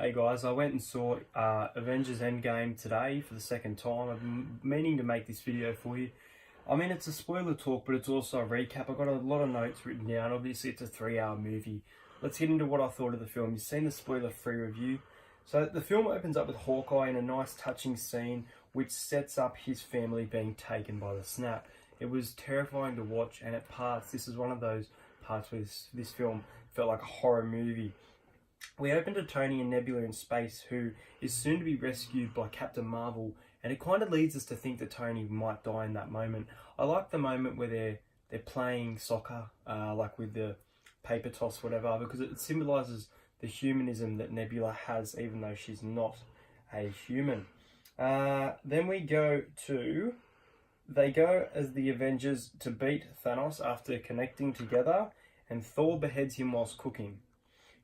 Hey guys, I went and saw Avengers Endgame today for the second time. I've been meaning to make this video for you. I mean, it's a spoiler talk, but it's also a recap. I've got a lot of notes written down. Obviously, it's a 3-hour movie. Let's get into what I thought of the film. You've seen the spoiler-free review. So the film opens up with Hawkeye in a nice touching scene which sets up his family being taken by the snap. It was terrifying to watch, and at parts, this is one of those parts where this film felt like a horror movie. We open to Tony and Nebula in space, who is soon to be rescued by Captain Marvel, and it kind of leads us to think that Tony might die in that moment. I like the moment where they're playing soccer, like with the paper toss, whatever, because it symbolises the humanism that Nebula has, even though she's not a human. Then we go to... They go as the Avengers to beat Thanos after connecting together, and Thor beheads him whilst cooking.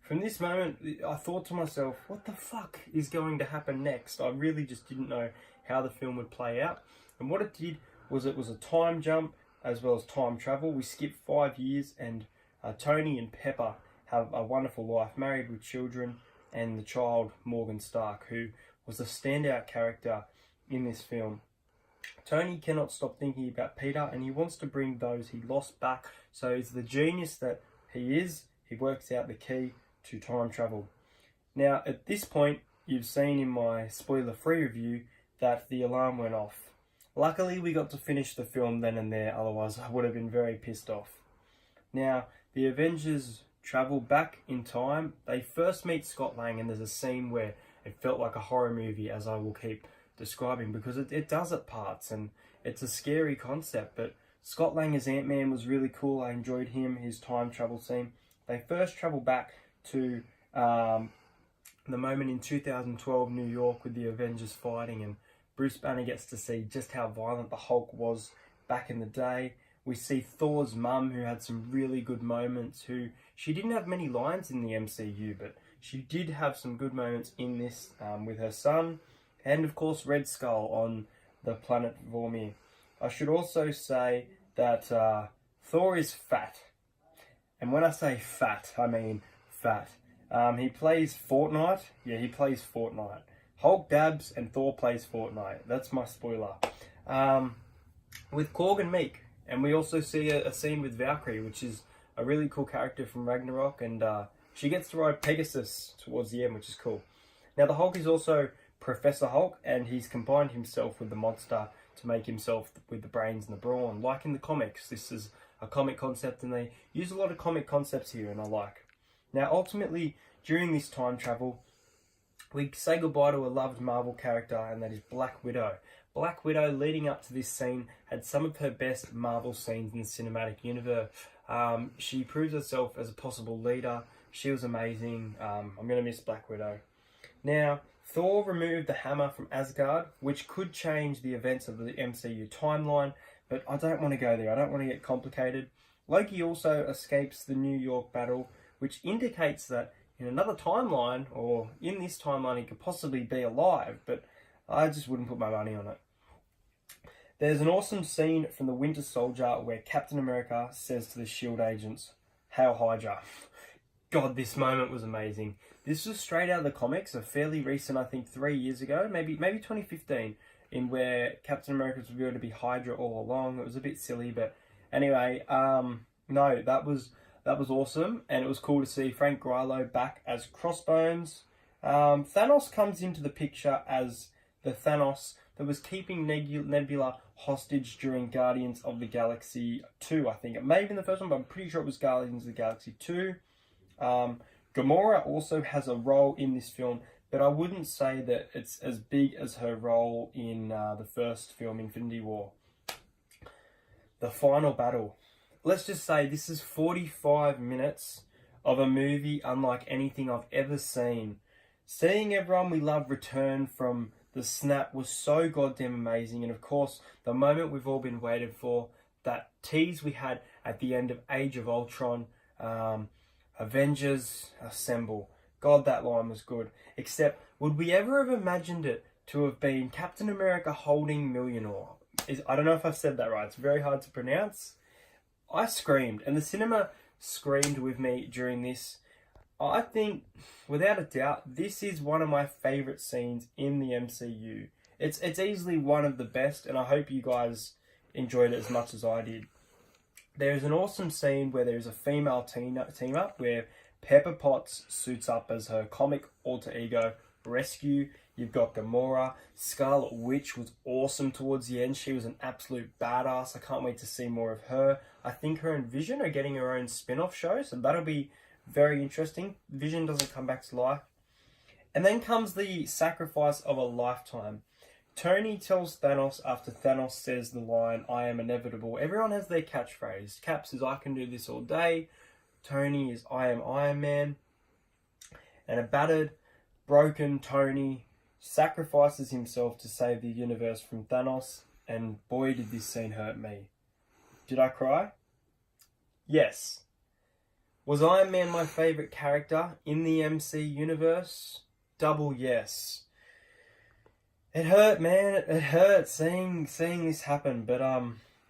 From this moment, I thought to myself, what the fuck is going to happen next? I really just didn't know how the film would play out. And what it did was it was a time jump as well as time travel. We skip 5 years, and Tony and Pepper have a wonderful life, married with children, and the child, Morgan Stark, who was a standout character in this film. Tony cannot stop thinking about Peter, and he wants to bring those he lost back. So he's the genius that he is. He works out the key to time travel. Now, at this point, you've seen in my spoiler-free review that the alarm went off. Luckily, we got to finish the film then and there, otherwise I would have been very pissed off. Now, the Avengers travel back in time. They first meet Scott Lang, and there's a scene where it felt like a horror movie, as I will keep describing, because it does at parts, and it's a scary concept. But Scott Lang as Ant-Man was really cool. I enjoyed him, his time travel scene. They first travel back to the moment in 2012 New York with the Avengers fighting, and Bruce Banner gets to see just how violent the Hulk was back in the day. We see Thor's mum, who had some really good moments, she didn't have many lines in the MCU, but she did have some good moments in this with her son, and of course Red Skull on the planet Vormir. I should also say that Thor is fat, and when I say fat, I mean fat. He plays Fortnite. Yeah, he plays Fortnite. Hulk dabs and Thor plays Fortnite. That's my spoiler. With Korg and Meek. And we also see a scene with Valkyrie, which is a really cool character from Ragnarok. And she gets to ride Pegasus towards the end, which is cool. Now, the Hulk is also Professor Hulk, and he's combined himself with the monster to make himself with the brains and the brawn. Like in the comics, this is a comic concept, and they use a lot of comic concepts here, and I like. Now, ultimately, during this time travel, we say goodbye to a loved Marvel character, and that is Black Widow. Black Widow, leading up to this scene, had some of her best Marvel scenes in the cinematic universe. She proves herself as a possible leader. She was amazing. I'm going to miss Black Widow. Now, Thor removed the hammer from Asgard, which could change the events of the MCU timeline, but I don't want to go there. I don't want to get complicated. Loki also escapes the New York battle, which indicates that in another timeline, or in this timeline, he could possibly be alive, but I just wouldn't put my money on it. There's an awesome scene from the Winter Soldier where Captain America says to the S.H.I.E.L.D. agents, "Hail Hydra." God, this moment was amazing. This was straight out of the comics, a fairly recent, I think 3 years ago, maybe 2015, in where Captain America was revealed to be Hydra all along. It was a bit silly, but anyway, no, that was awesome, and it was cool to see Frank Grillo back as Crossbones. Thanos comes into the picture as the Thanos that was keeping Nebula hostage during Guardians of the Galaxy 2, I think. It may have been the first one, but I'm pretty sure it was Guardians of the Galaxy 2. Gamora also has a role in this film, but I wouldn't say that it's as big as her role in the first film, Infinity War. The final battle. Let's just say this is 45 minutes of a movie unlike anything I've ever seen. Seeing everyone we love return from the snap was so goddamn amazing. And of course, the moment we've all been waiting for, that tease we had at the end of Age of Ultron, Avengers Assemble. God, that line was good. Except, would we ever have imagined it to have been Captain America holding Mjolnir? I don't know if I've said that right. It's very hard to pronounce. I screamed, and the cinema screamed with me during this. I think, without a doubt, this is one of my favourite scenes in the MCU. It's easily one of the best, and I hope you guys enjoyed it as much as I did. There's an awesome scene where there's a female team up where Pepper Potts suits up as her comic alter ego, Rescue. You've got Gamora. Scarlet Witch was awesome towards the end. She was an absolute badass. I can't wait to see more of her. I think her and Vision are getting her own spin-off show, so that'll be very interesting. Vision doesn't come back to life. And then comes the sacrifice of a lifetime. Tony tells Thanos after Thanos says the line, "I am inevitable." Everyone has their catchphrase. Cap says, "I can do this all day." Tony is, "I am Iron Man." And a battered, broken Tony sacrifices himself to save the universe from Thanos. And boy, did this scene hurt me. Did I cry? Yes. Was Iron Man my favourite character in the MC universe? Double yes. It hurt, man. It hurt seeing this happen. But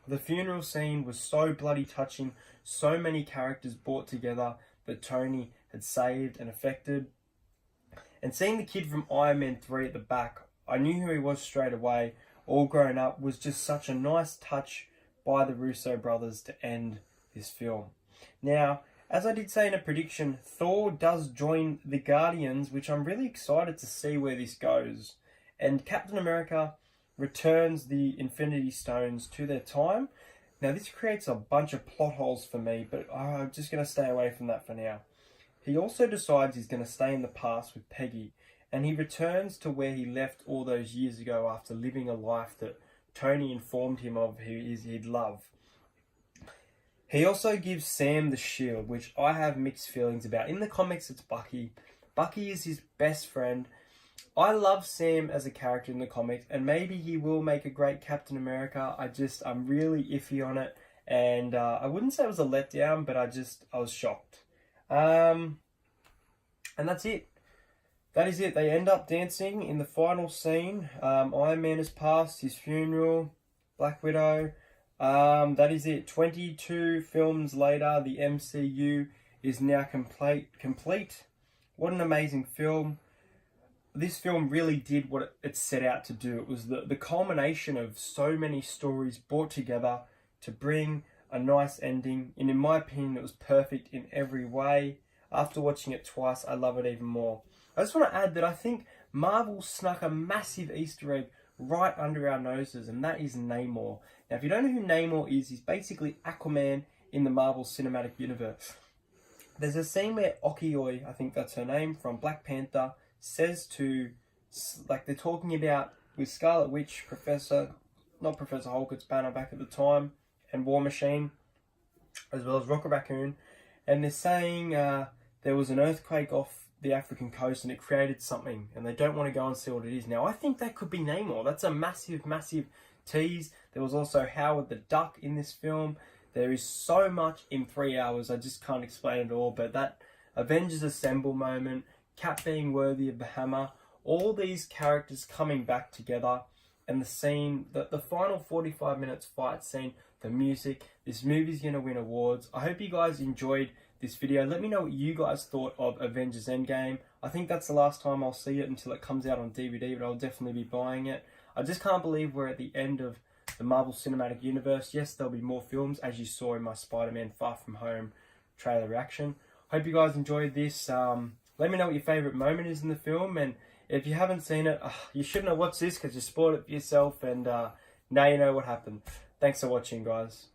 the funeral scene was so bloody touching. So many characters brought together that Tony had saved and affected. And seeing the kid from Iron Man 3 at the back, I knew who he was straight away. All grown up, was just such a nice touch by the Russo brothers to end this film. Now, as I did say in a prediction, Thor does join the Guardians, which I'm really excited to see where this goes. And Captain America returns the Infinity Stones to their time. Now, this creates a bunch of plot holes for me, but I'm just going to stay away from that for now. He also decides he's going to stay in the past with Peggy, and he returns to where he left all those years ago after living a life that Tony informed him of he'd love. He also gives Sam the shield, which I have mixed feelings about. In the comics, it's Bucky. Bucky is his best friend. I love Sam as a character in the comics, and maybe he will make a great Captain America. I'm really iffy on it, and I wouldn't say it was a letdown, but I was shocked. And that's it. That is it. They end up dancing in the final scene. Iron Man has passed, his funeral, Black Widow. That is it. 22 films later, the MCU is now complete. What an amazing film. This film really did what it set out to do. It was the culmination of so many stories brought together to bring a nice ending. And in my opinion, it was perfect in every way. After watching it twice, I love it even more. I just want to add that I think Marvel snuck a massive Easter egg right under our noses, and that is Namor. Now, if you don't know who Namor is, he's basically Aquaman in the Marvel Cinematic Universe. There's a scene where Okioi, I think that's her name, from Black Panther, says to, like, they're talking about with Scarlet Witch, not Professor Hulk, it's Banner back at the time, and War Machine, as well as Rocket Raccoon, and they're saying there was an earthquake off the African coast and it created something, and they don't want to go and see what it is. Now, I think that could be Namor. That's a massive, massive tease. There was also Howard the Duck in this film. There is so much in 3 hours, I just can't explain it all, but that Avengers Assemble moment, Cap being worthy of the hammer, all these characters coming back together, and the scene, the final 45 minutes fight scene, the music, this movie's going to win awards. I hope you guys enjoyed this video. Let me know what you guys thought of Avengers Endgame. I think that's the last time I'll see it until it comes out on DVD, but I'll definitely be buying it. I just can't believe we're at the end of the Marvel Cinematic Universe. Yes, there'll be more films, as you saw in my Spider-Man Far From Home trailer reaction. Hope you guys enjoyed this. Let me know what your favourite moment is in the film, and if you haven't seen it, you shouldn't have watched this because you spoiled it for yourself, and now you know what happened. Thanks for watching, guys.